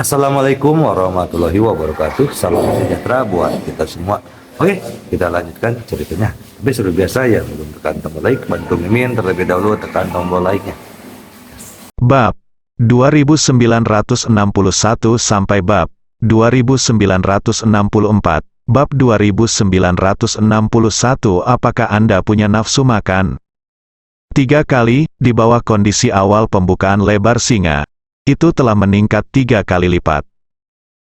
Assalamualaikum warahmatullahi wabarakatuh. Salam sejahtera buat kita semua. Oke, kita lanjutkan ceritanya. Tapi seperti biasa ya, belum tekan tombol like, bantu Mimin terlebih dahulu tekan tombol like-nya. Bab 2961 sampai bab 2964. Bab 2961. Apakah Anda punya nafsu makan? 3 kali, di bawah kondisi awal pembukaan lebar singa, itu telah meningkat 3 kali lipat.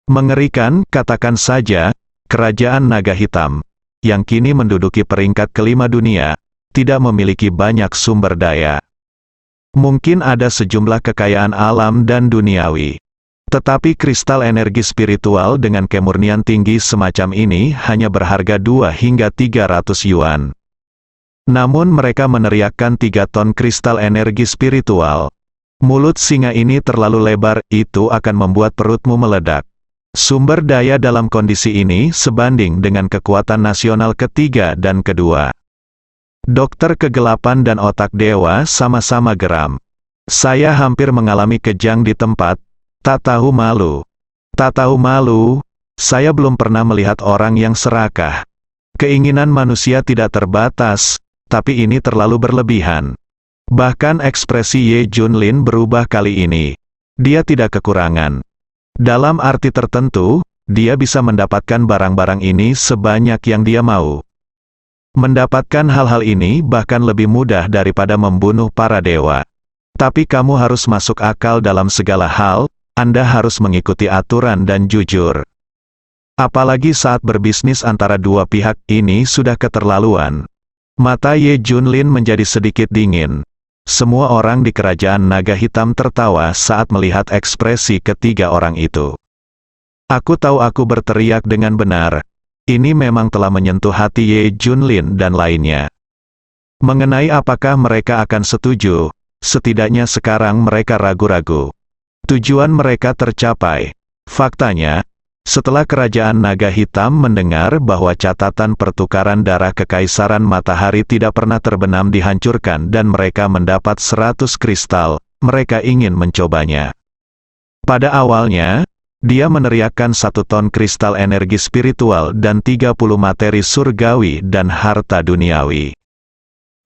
Mengerikan, katakan saja, kerajaan naga hitam, yang kini menduduki peringkat kelima dunia, tidak memiliki banyak sumber daya. Mungkin ada sejumlah kekayaan alam dan duniawi. Tetapi kristal energi spiritual dengan kemurnian tinggi semacam ini hanya berharga 2 hingga 300 yuan. Namun mereka meneriakkan 3 ton kristal energi spiritual. Mulut singa ini terlalu lebar, itu akan membuat perutmu meledak. Sumber daya dalam kondisi ini sebanding dengan kekuatan nasional ketiga dan kedua. Dokter kegelapan dan otak dewa sama-sama geram. Saya hampir mengalami kejang di tempat. Tak tahu malu. Tak tahu malu, saya belum pernah melihat orang yang serakah. Keinginan manusia tidak terbatas, tapi ini terlalu berlebihan. Bahkan ekspresi Ye Junlin berubah kali ini. Dia tidak kekurangan. Dalam arti tertentu, dia bisa mendapatkan barang-barang ini sebanyak yang dia mau. Mendapatkan hal-hal ini bahkan lebih mudah daripada membunuh para dewa. Tapi kamu harus masuk akal dalam segala hal, Anda harus mengikuti aturan dan jujur. Apalagi saat berbisnis antara dua pihak, ini sudah keterlaluan. Mata Ye Junlin menjadi sedikit dingin. Semua orang di kerajaan naga hitam tertawa saat melihat ekspresi ketiga orang itu. Aku tahu aku berteriak dengan benar. Ini memang telah menyentuh hati Ye Junlin dan lainnya. Mengenai apakah mereka akan setuju, setidaknya sekarang mereka ragu-ragu. Tujuan mereka tercapai. Faktanya, setelah kerajaan naga hitam mendengar bahwa catatan pertukaran darah kekaisaran matahari tidak pernah terbenam dihancurkan dan mereka mendapat 100 kristal, mereka ingin mencobanya. Pada awalnya, dia meneriakkan 1 ton kristal energi spiritual dan 30 materi surgawi dan harta duniawi.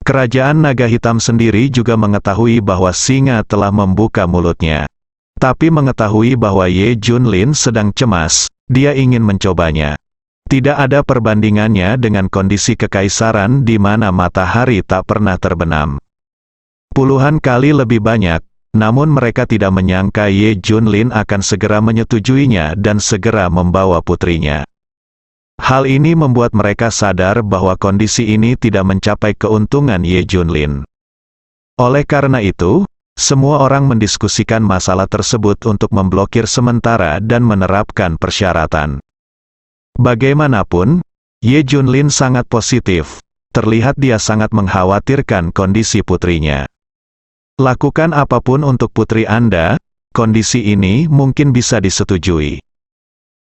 Kerajaan naga hitam sendiri juga mengetahui bahwa singa telah membuka mulutnya. Tapi mengetahui bahwa Ye Junlin sedang cemas, dia ingin mencobanya. Tidak ada perbandingannya dengan kondisi kekaisaran di mana matahari tak pernah terbenam. Puluhan kali lebih banyak, namun mereka tidak menyangka Ye Junlin akan segera menyetujuinya dan segera membawa putrinya. Hal ini membuat mereka sadar bahwa kondisi ini tidak mencapai keuntungan Ye Junlin. Oleh karena itu, semua orang mendiskusikan masalah tersebut untuk memblokir sementara dan menerapkan persyaratan. Bagaimanapun, Ye Junlin sangat positif. Terlihat dia sangat mengkhawatirkan kondisi putrinya. Lakukan apapun untuk putri Anda, kondisi ini mungkin bisa disetujui.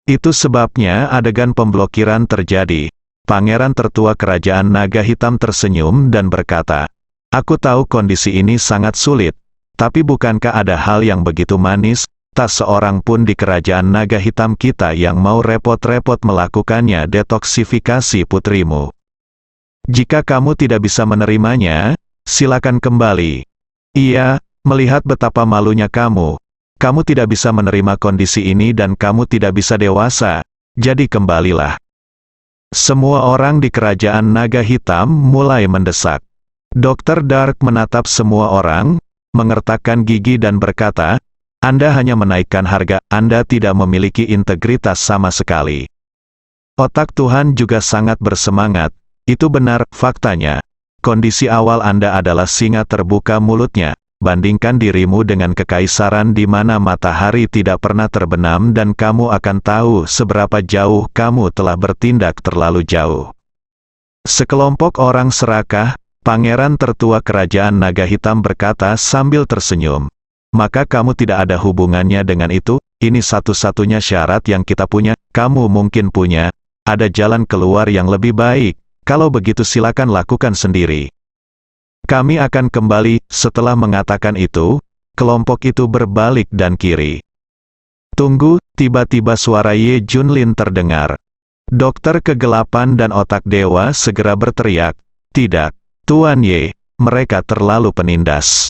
Itu sebabnya adegan pemblokiran terjadi. Pangeran tertua kerajaan naga hitam tersenyum dan berkata, "Aku tahu kondisi ini sangat sulit. Tapi bukankah ada hal yang begitu manis, tak seorang pun di kerajaan naga hitam kita yang mau repot-repot melakukannya detoksifikasi putrimu. Jika kamu tidak bisa menerimanya, silakan kembali. Iya, melihat betapa malunya kamu tidak bisa menerima kondisi ini dan kamu tidak bisa dewasa, jadi kembalilah." Semua orang di kerajaan naga hitam mulai mendesak. Dr. Dark menatap semua orang, mengertakkan gigi dan berkata, "Anda hanya menaikkan harga, Anda tidak memiliki integritas sama sekali." Otak Tuhan juga sangat bersemangat. Itu benar, faktanya. Kondisi awal Anda adalah singa terbuka mulutnya. Bandingkan dirimu dengan kekaisaran di mana matahari tidak pernah terbenam dan kamu akan tahu seberapa jauh kamu telah bertindak terlalu jauh. Sekelompok orang serakah, Pangeran tertua kerajaan naga hitam berkata sambil tersenyum. "Maka kamu tidak ada hubungannya dengan itu, ini satu-satunya syarat yang kita punya, kamu mungkin punya, ada jalan keluar yang lebih baik, kalau begitu silakan lakukan sendiri. Kami akan kembali." Setelah mengatakan itu, kelompok itu berbalik dan kiri. Tunggu, tiba-tiba suara Ye Junlin terdengar. Dokter kegelapan dan otak dewa segera berteriak, "Tidak, Tuan Ye, mereka terlalu penindas."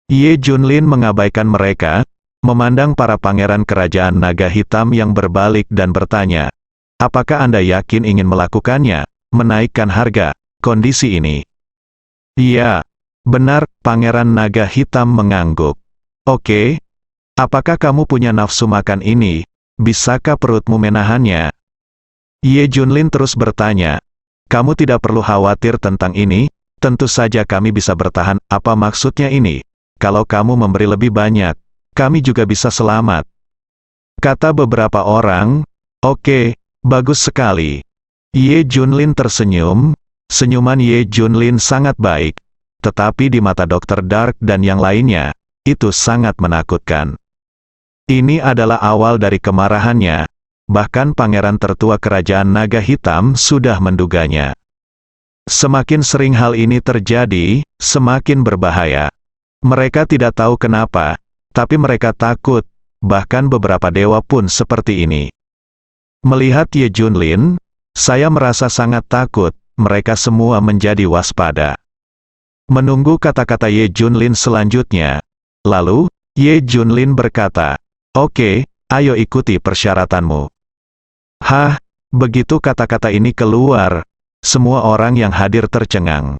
Ye Junlin mengabaikan mereka, memandang para pangeran kerajaan naga hitam yang berbalik dan bertanya, "Apakah Anda yakin ingin melakukannya, menaikkan harga kondisi ini?" "Iya, benar," Pangeran Naga Hitam mengangguk. "Oke, apakah kamu punya nafsu makan ini? Bisakah perutmu menahannya?" Ye Junlin terus bertanya, "Kamu tidak perlu khawatir tentang ini, tentu saja kami bisa bertahan." "Apa maksudnya ini? Kalau kamu memberi lebih banyak, kami juga bisa selamat," kata beberapa orang. "Oke, bagus sekali." Ye Junlin tersenyum, senyuman Ye Junlin sangat baik, tetapi di mata Dr. Dark dan yang lainnya, itu sangat menakutkan. Ini adalah awal dari kemarahannya, bahkan pangeran tertua kerajaan naga hitam sudah menduganya. Semakin sering hal ini terjadi, semakin berbahaya. Mereka tidak tahu kenapa, tapi mereka takut, bahkan beberapa dewa pun seperti ini. Melihat Ye Junlin, saya merasa sangat takut, mereka semua menjadi waspada. Menunggu kata-kata Ye Junlin selanjutnya. Lalu, Ye Junlin berkata, "Oke, ayo ikuti persyaratanmu." Hah, begitu kata-kata ini keluar, semua orang yang hadir tercengang.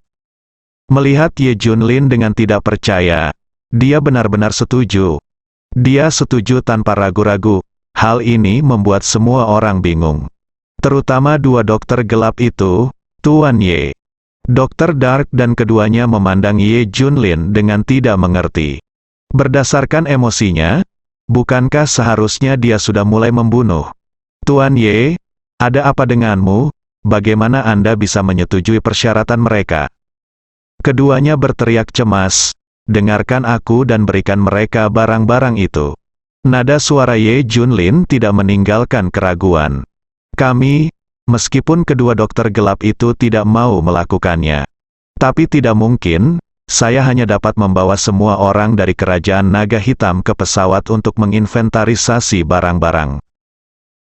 Melihat Ye Junlin dengan tidak percaya, dia benar-benar setuju. Dia setuju tanpa ragu-ragu. Hal ini membuat semua orang bingung. Terutama dua dokter gelap itu, Tuan Ye. Dr. Dark dan keduanya memandang Ye Junlin dengan tidak mengerti. Berdasarkan emosinya, bukankah seharusnya dia sudah mulai membunuh? "Tuan Ye, ada apa denganmu? Bagaimana Anda bisa menyetujui persyaratan mereka?" Keduanya berteriak cemas, "Dengarkan aku dan berikan mereka barang-barang itu." Nada suara Ye Junlin tidak meninggalkan keraguan. "Kami, meskipun kedua dokter gelap itu tidak mau melakukannya. Tapi tidak mungkin, saya hanya dapat membawa semua orang dari kerajaan naga hitam ke pesawat untuk menginventarisasi barang-barang.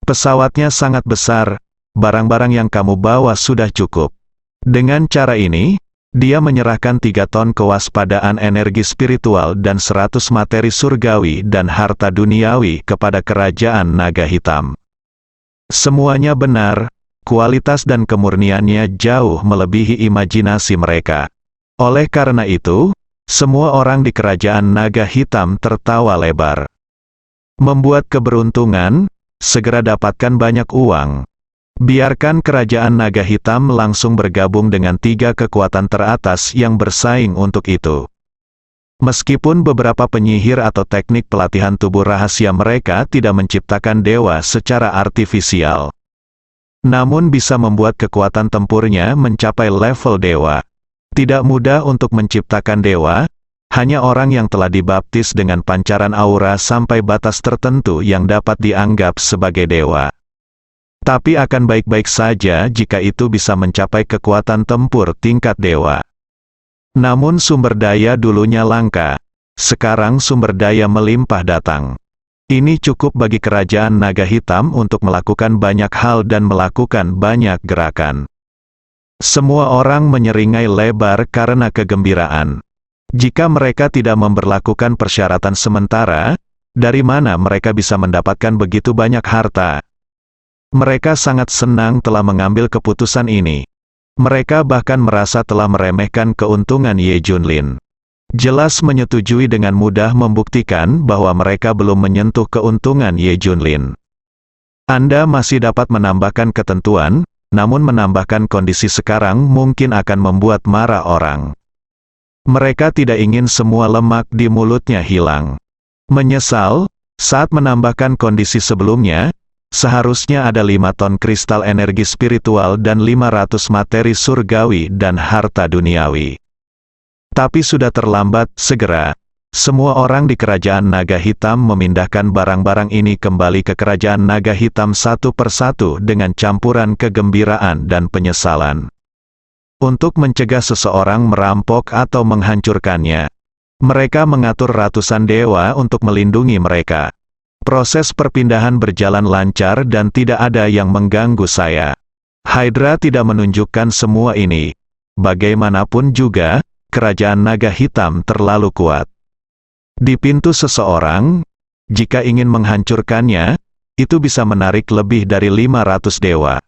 Pesawatnya sangat besar, barang-barang yang kamu bawa sudah cukup." Dengan cara ini, dia menyerahkan 3 ton kewaspadaan energi spiritual dan 100 materi surgawi dan harta duniawi kepada kerajaan naga hitam. Semuanya benar, kualitas dan kemurniannya jauh melebihi imajinasi mereka. Oleh karena itu, semua orang di kerajaan naga hitam tertawa lebar. Membuat keberuntungan, segera dapatkan banyak uang. Biarkan kerajaan naga hitam langsung bergabung dengan 3 kekuatan teratas yang bersaing untuk itu. Meskipun beberapa penyihir atau teknik pelatihan tubuh rahasia mereka tidak menciptakan dewa secara artifisial, namun bisa membuat kekuatan tempurnya mencapai level dewa. Tidak mudah untuk menciptakan dewa, hanya orang yang telah dibaptis dengan pancaran aura sampai batas tertentu yang dapat dianggap sebagai dewa. Tapi akan baik-baik saja jika itu bisa mencapai kekuatan tempur tingkat dewa. Namun sumber daya dulunya langka, sekarang sumber daya melimpah datang. Ini cukup bagi kerajaan naga hitam untuk melakukan banyak hal dan melakukan banyak gerakan. Semua orang menyeringai lebar karena kegembiraan. Jika mereka tidak memberlakukan persyaratan sementara, dari mana mereka bisa mendapatkan begitu banyak harta? Mereka sangat senang telah mengambil keputusan ini. Mereka bahkan merasa telah meremehkan keuntungan Ye Junlin. Jelas menyetujui dengan mudah membuktikan bahwa mereka belum menyentuh keuntungan Ye Junlin. Anda masih dapat menambahkan ketentuan, namun menambahkan kondisi sekarang mungkin akan membuat marah orang. Mereka tidak ingin semua lemak di mulutnya hilang. Menyesal, saat menambahkan kondisi sebelumnya, seharusnya ada 5 ton kristal energi spiritual dan 500 materi surgawi dan harta duniawi. Tapi sudah terlambat, segera. Semua orang di kerajaan naga hitam memindahkan barang-barang ini kembali ke kerajaan naga hitam satu persatu dengan campuran kegembiraan dan penyesalan. Untuk mencegah seseorang merampok atau menghancurkannya, mereka mengatur ratusan dewa untuk melindungi mereka. Proses perpindahan berjalan lancar dan tidak ada yang mengganggu saya. Hydra tidak menunjukkan semua ini. Bagaimanapun juga, kerajaan naga hitam terlalu kuat. Di pintu seseorang, jika ingin menghancurkannya, itu bisa menarik lebih dari 500 dewa.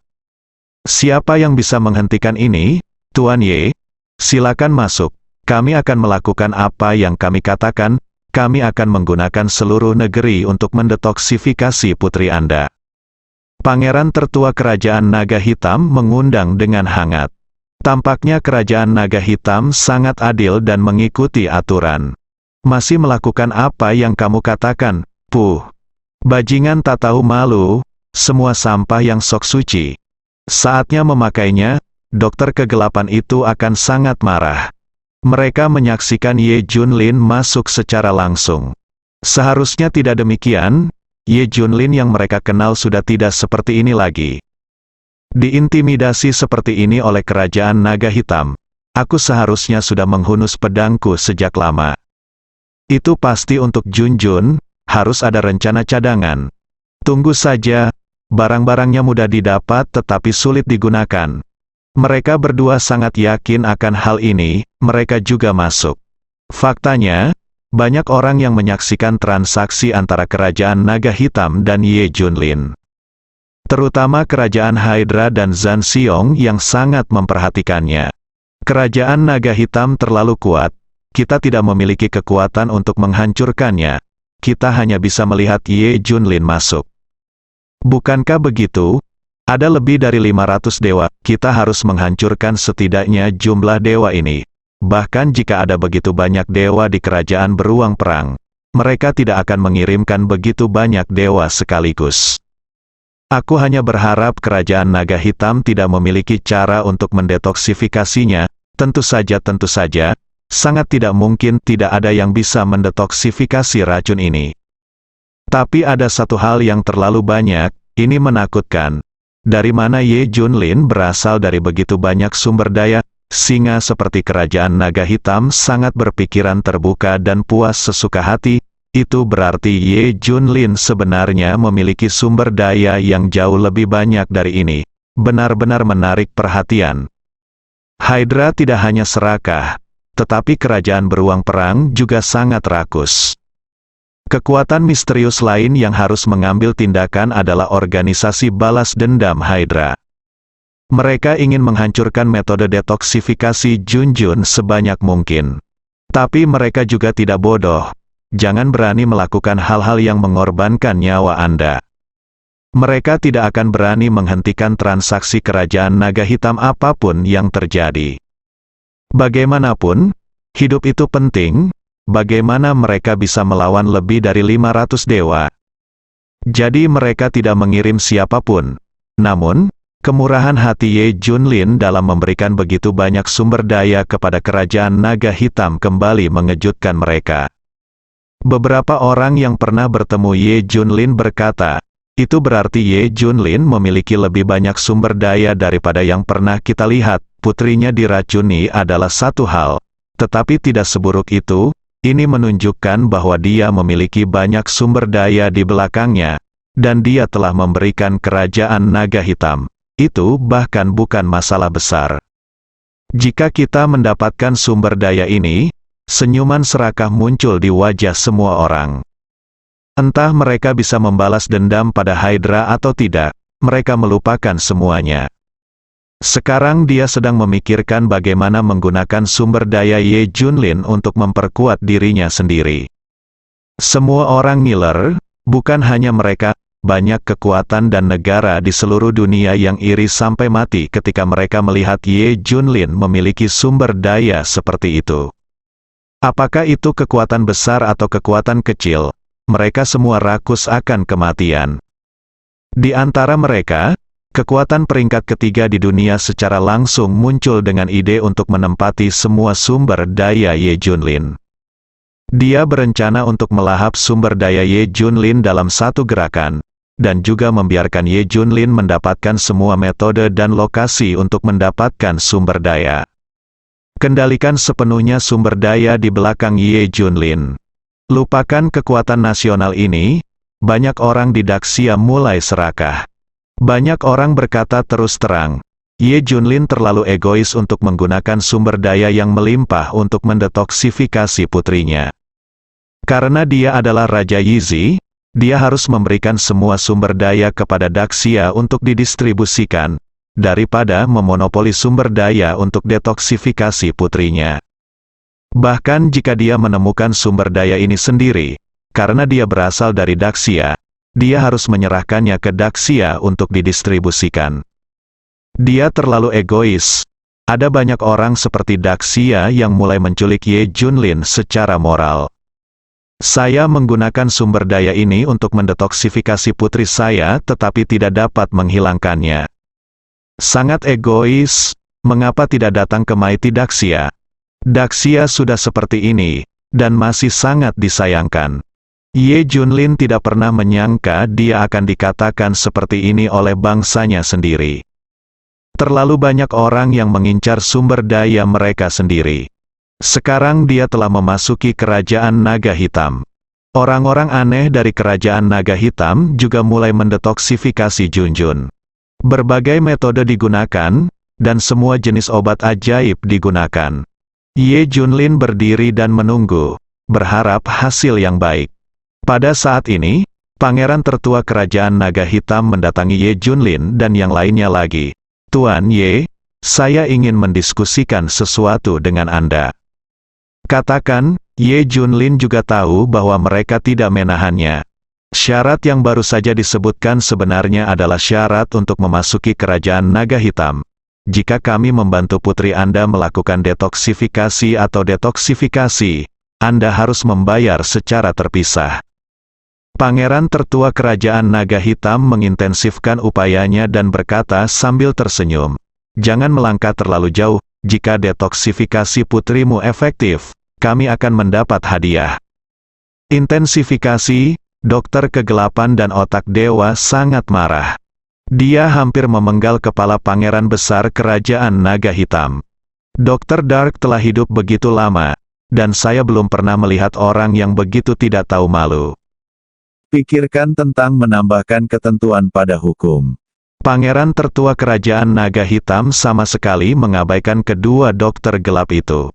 Siapa yang bisa menghentikan ini? Tuan Ye, silakan masuk. Kami akan melakukan apa yang kami katakan. Kami akan menggunakan seluruh negeri untuk mendetoksifikasi putri Anda. Pangeran tertua Kerajaan Naga Hitam mengundang dengan hangat. Tampaknya Kerajaan Naga Hitam sangat adil dan mengikuti aturan. Masih melakukan apa yang kamu katakan, Puh. Bajingan tak tahu malu, semua sampah yang sok suci. Saatnya memakainya, dokter kegelapan itu akan sangat marah. Mereka menyaksikan Ye Junlin masuk secara langsung. Seharusnya tidak demikian, Ye Junlin yang mereka kenal sudah tidak seperti ini lagi. Diintimidasi seperti ini oleh Kerajaan Naga Hitam, aku seharusnya sudah menghunus pedangku sejak lama. Itu pasti untuk Junjun, harus ada rencana cadangan. Tunggu saja, barang-barangnya mudah didapat tetapi sulit digunakan. Mereka berdua sangat yakin akan hal ini, mereka juga masuk. Faktanya, banyak orang yang menyaksikan transaksi antara Kerajaan Naga Hitam dan Ye Junlin. Terutama Kerajaan Hydra dan Zhan Xiong yang sangat memperhatikannya. Kerajaan Naga Hitam terlalu kuat, kita tidak memiliki kekuatan untuk menghancurkannya. Kita hanya bisa melihat Ye Junlin masuk. Bukankah begitu? Ada lebih dari 500 dewa, kita harus menghancurkan setidaknya jumlah dewa ini. Bahkan jika ada begitu banyak dewa di kerajaan beruang perang, mereka tidak akan mengirimkan begitu banyak dewa sekaligus. Aku hanya berharap Kerajaan Naga Hitam tidak memiliki cara untuk mendetoksifikasinya. Tentu saja, sangat tidak mungkin tidak ada yang bisa mendetoksifikasi racun ini. Tapi ada satu hal yang terlalu banyak, ini menakutkan. Dari mana Ye Junlin berasal dari begitu banyak sumber daya? Singa seperti Kerajaan Naga Hitam sangat berpikiran terbuka dan puas sesuka hati. Itu berarti Ye Junlin sebenarnya memiliki sumber daya yang jauh lebih banyak dari ini. Benar-benar menarik perhatian. Hydra tidak hanya serakah, tetapi kerajaan beruang perang juga sangat rakus. Kekuatan misterius lain yang harus mengambil tindakan adalah organisasi balas dendam Hydra. Mereka ingin menghancurkan metode detoksifikasi Junjun sebanyak mungkin. Tapi mereka juga tidak bodoh. Jangan berani melakukan hal-hal yang mengorbankan nyawa Anda. Mereka tidak akan berani menghentikan transaksi Kerajaan Naga Hitam apapun yang terjadi. Bagaimanapun, hidup itu penting. Bagaimana mereka bisa melawan lebih dari 500 dewa? Jadi mereka tidak mengirim siapapun. Namun, kemurahan hati Ye Junlin dalam memberikan begitu banyak sumber daya kepada Kerajaan Naga Hitam kembali mengejutkan mereka. Beberapa orang yang pernah bertemu Ye Junlin berkata, itu berarti Ye Junlin memiliki lebih banyak sumber daya daripada yang pernah kita lihat. Putrinya diracuni adalah satu hal, tetapi tidak seburuk itu. Ini menunjukkan bahwa dia memiliki banyak sumber daya di belakangnya, dan dia telah memberikan Kerajaan Naga Hitam. Itu bahkan bukan masalah besar. Jika kita mendapatkan sumber daya ini, senyuman serakah muncul di wajah semua orang. Entah mereka bisa membalas dendam pada Hydra atau tidak, mereka melupakan semuanya. Sekarang dia sedang memikirkan bagaimana menggunakan sumber daya Ye Junlin untuk memperkuat dirinya sendiri. Semua orang ngiler, bukan hanya mereka, banyak kekuatan dan negara di seluruh dunia yang iri sampai mati ketika mereka melihat Ye Junlin memiliki sumber daya seperti itu. Apakah itu kekuatan besar atau kekuatan kecil? Mereka semua rakus akan kematian. Di antara mereka, kekuatan peringkat ketiga di dunia secara langsung muncul dengan ide untuk menempati semua sumber daya Ye Junlin. Dia berencana untuk melahap sumber daya Ye Junlin dalam satu gerakan, dan juga membiarkan Ye Junlin mendapatkan semua metode dan lokasi untuk mendapatkan sumber daya. Kendalikan sepenuhnya sumber daya di belakang Ye Junlin. Lupakan kekuatan nasional ini, banyak orang di Daxia mulai serakah. Banyak orang berkata terus terang, Ye Junlin terlalu egois untuk menggunakan sumber daya yang melimpah untuk mendetoksifikasi putrinya. Karena dia adalah Raja Yizi, dia harus memberikan semua sumber daya kepada Daxia untuk didistribusikan, daripada memonopoli sumber daya untuk detoksifikasi putrinya. Bahkan jika dia menemukan sumber daya ini sendiri, karena dia berasal dari Daxia, dia harus menyerahkannya ke Daxia untuk didistribusikan. Dia terlalu egois. Ada banyak orang seperti Daxia yang mulai menculik Ye Junlin secara moral. Saya menggunakan sumber daya ini untuk mendetoksifikasi putri saya tetapi tidak dapat menghilangkannya. Sangat egois, mengapa tidak datang ke Mighty Daxia? Daxia sudah seperti ini, dan masih sangat disayangkan. Ye Junlin tidak pernah menyangka dia akan dikatakan seperti ini oleh bangsanya sendiri. Terlalu banyak orang yang mengincar sumber daya mereka sendiri. Sekarang dia telah memasuki kerajaan naga hitam. Orang-orang aneh dari kerajaan naga hitam juga mulai mendetoksifikasi Junjun. Berbagai metode digunakan, dan semua jenis obat ajaib digunakan. Ye Junlin berdiri dan menunggu, berharap hasil yang baik. Pada saat ini, pangeran tertua kerajaan naga hitam mendatangi Ye Junlin dan yang lainnya lagi. Tuan Ye, saya ingin mendiskusikan sesuatu dengan Anda. Katakan, Ye Junlin juga tahu bahwa mereka tidak menahannya. Syarat yang baru saja disebutkan sebenarnya adalah syarat untuk memasuki kerajaan naga hitam. Jika kami membantu putri Anda melakukan detoksifikasi atau detoksifikasi, Anda harus membayar secara terpisah. Pangeran tertua kerajaan naga hitam mengintensifkan upayanya dan berkata sambil tersenyum, "Jangan melangkah terlalu jauh, jika detoksifikasi putrimu efektif, kami akan mendapat hadiah." Intensifikasi, dokter kegelapan dan otak dewa sangat marah. Dia hampir memenggal kepala pangeran besar kerajaan naga hitam. Dr. Dark telah hidup begitu lama, dan saya belum pernah melihat orang yang begitu tidak tahu malu. Pikirkan tentang menambahkan ketentuan pada hukum. Pangeran tertua kerajaan naga hitam sama sekali mengabaikan kedua dokter gelap itu.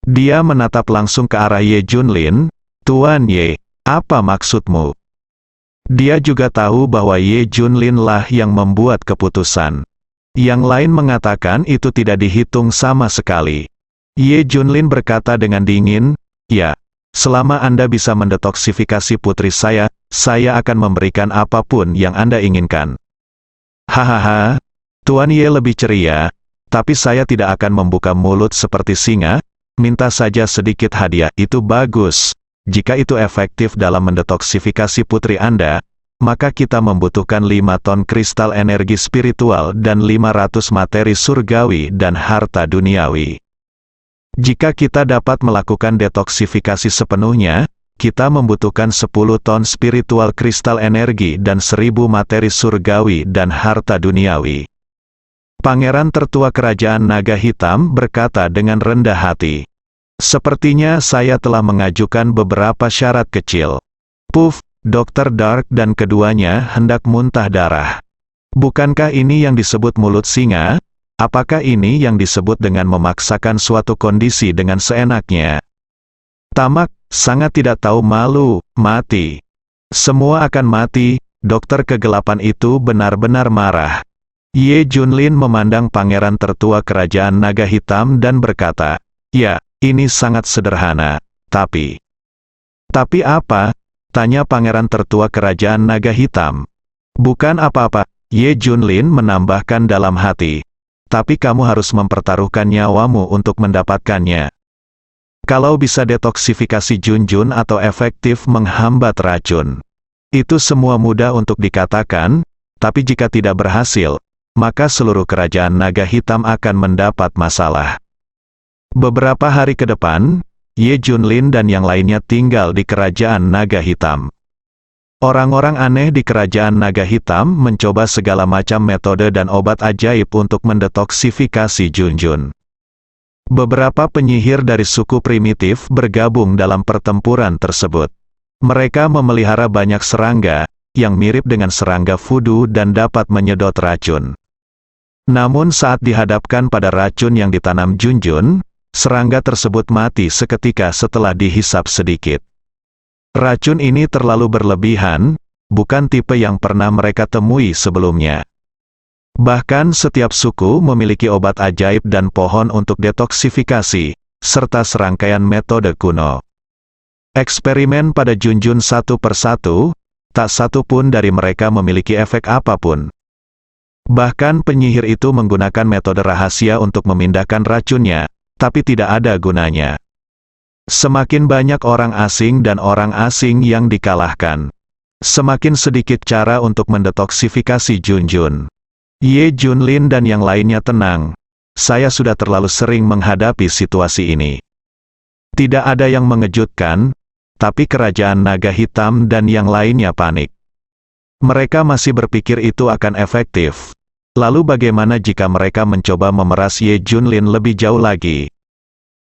Dia menatap langsung ke arah Ye Junlin, "Tuan Ye, apa maksudmu?" Dia juga tahu bahwa Ye Junlin lah yang membuat keputusan. Yang lain mengatakan itu tidak dihitung sama sekali. Ye Junlin berkata dengan dingin, "Ya, selama Anda bisa mendetoksifikasi putri saya akan memberikan apapun yang Anda inginkan." Hahaha, Tuan Ye lebih ceria, tapi saya tidak akan membuka mulut seperti singa, minta saja sedikit hadiah, itu bagus. Jika itu efektif dalam mendetoksifikasi putri Anda, maka kita membutuhkan 5 ton kristal energi spiritual dan 500 materi surgawi dan harta duniawi. Jika kita dapat melakukan detoksifikasi sepenuhnya, kita membutuhkan 10 ton spiritual kristal energi dan 1000 materi surgawi dan harta duniawi. Pangeran tertua kerajaan naga hitam berkata dengan rendah hati, "Sepertinya saya telah mengajukan beberapa syarat kecil." Puff, Dr. Dark dan keduanya hendak muntah darah. Bukankah ini yang disebut mulut singa? Apakah ini yang disebut dengan memaksakan suatu kondisi dengan seenaknya? Tamak, sangat tidak tahu malu, mati. Semua akan mati, dokter kegelapan itu benar-benar marah. Ye Junlin memandang pangeran tertua kerajaan naga hitam dan berkata, "Ya, ini sangat sederhana, tapi..." "Tapi apa?" tanya pangeran tertua kerajaan naga hitam. "Bukan apa-apa," Ye Junlin menambahkan dalam hati. "Tapi kamu harus mempertaruhkan nyawamu untuk mendapatkannya. Kalau bisa detoksifikasi Junjun atau efektif menghambat racun. Itu semua mudah untuk dikatakan, tapi jika tidak berhasil, maka seluruh kerajaan naga hitam akan mendapat masalah." Beberapa hari ke depan, Ye Junlin dan yang lainnya tinggal di kerajaan naga hitam. Orang-orang aneh di kerajaan naga hitam mencoba segala macam metode dan obat ajaib untuk mendetoksifikasi Junjun. Beberapa penyihir dari suku primitif bergabung dalam pertempuran tersebut. Mereka memelihara banyak serangga, yang mirip dengan serangga voodoo dan dapat menyedot racun. Namun saat dihadapkan pada racun yang ditanam Junjun, serangga tersebut mati seketika setelah dihisap sedikit. Racun ini terlalu berlebihan, bukan tipe yang pernah mereka temui sebelumnya. Bahkan setiap suku memiliki obat ajaib dan pohon untuk detoksifikasi, serta serangkaian metode kuno. Eksperimen pada Junjun satu persatu, tak satu pun dari mereka memiliki efek apapun. Bahkan penyihir itu menggunakan metode rahasia untuk memindahkan racunnya, tapi tidak ada gunanya. Semakin banyak orang asing dan orang asing yang dikalahkan, semakin sedikit cara untuk mendetoksifikasi Junjun. Ye Junlin dan yang lainnya tenang. Saya sudah terlalu sering menghadapi situasi ini. Tidak ada yang mengejutkan, tapi kerajaan naga hitam dan yang lainnya panik. Mereka masih berpikir itu akan efektif. Lalu bagaimana jika mereka mencoba memeras Ye Junlin lebih jauh lagi?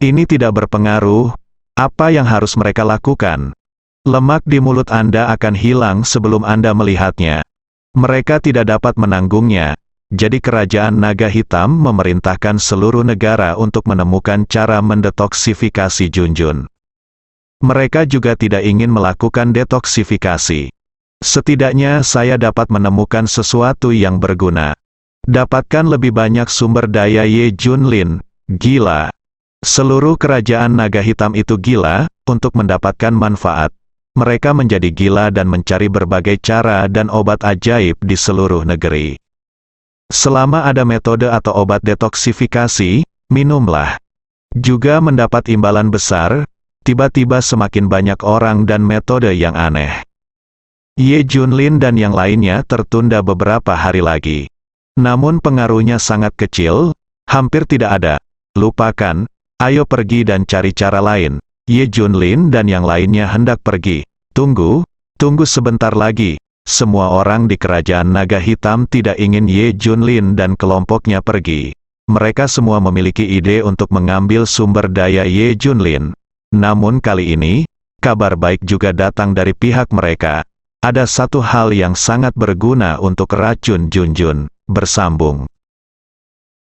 Ini tidak berpengaruh. Apa yang harus mereka lakukan? Lemak di mulut Anda akan hilang sebelum Anda melihatnya. Mereka tidak dapat menanggungnya. Jadi kerajaan naga hitam memerintahkan seluruh negara untuk menemukan cara mendetoksifikasi Junjun. Mereka juga tidak ingin melakukan detoksifikasi. Setidaknya saya dapat menemukan sesuatu yang berguna. Dapatkan lebih banyak sumber daya Ye Junlin. Gila. Seluruh kerajaan naga hitam itu gila, untuk mendapatkan manfaat. Mereka menjadi gila dan mencari berbagai cara dan obat ajaib di seluruh negeri. Selama ada metode atau obat detoksifikasi, minumlah. Juga mendapat imbalan besar, tiba-tiba semakin banyak orang dan metode yang aneh. Ye Junlin dan yang lainnya tertunda beberapa hari lagi. Namun pengaruhnya sangat kecil, hampir tidak ada. Lupakan, ayo pergi dan cari cara lain. Ye Junlin dan yang lainnya hendak pergi. Tunggu sebentar lagi. Semua orang di kerajaan naga hitam tidak ingin Ye Junlin dan kelompoknya pergi. Mereka semua memiliki ide untuk mengambil sumber daya Ye Junlin. Namun kali ini, kabar baik juga datang dari pihak mereka. Ada satu hal yang sangat berguna untuk racun Junjun. Bersambung.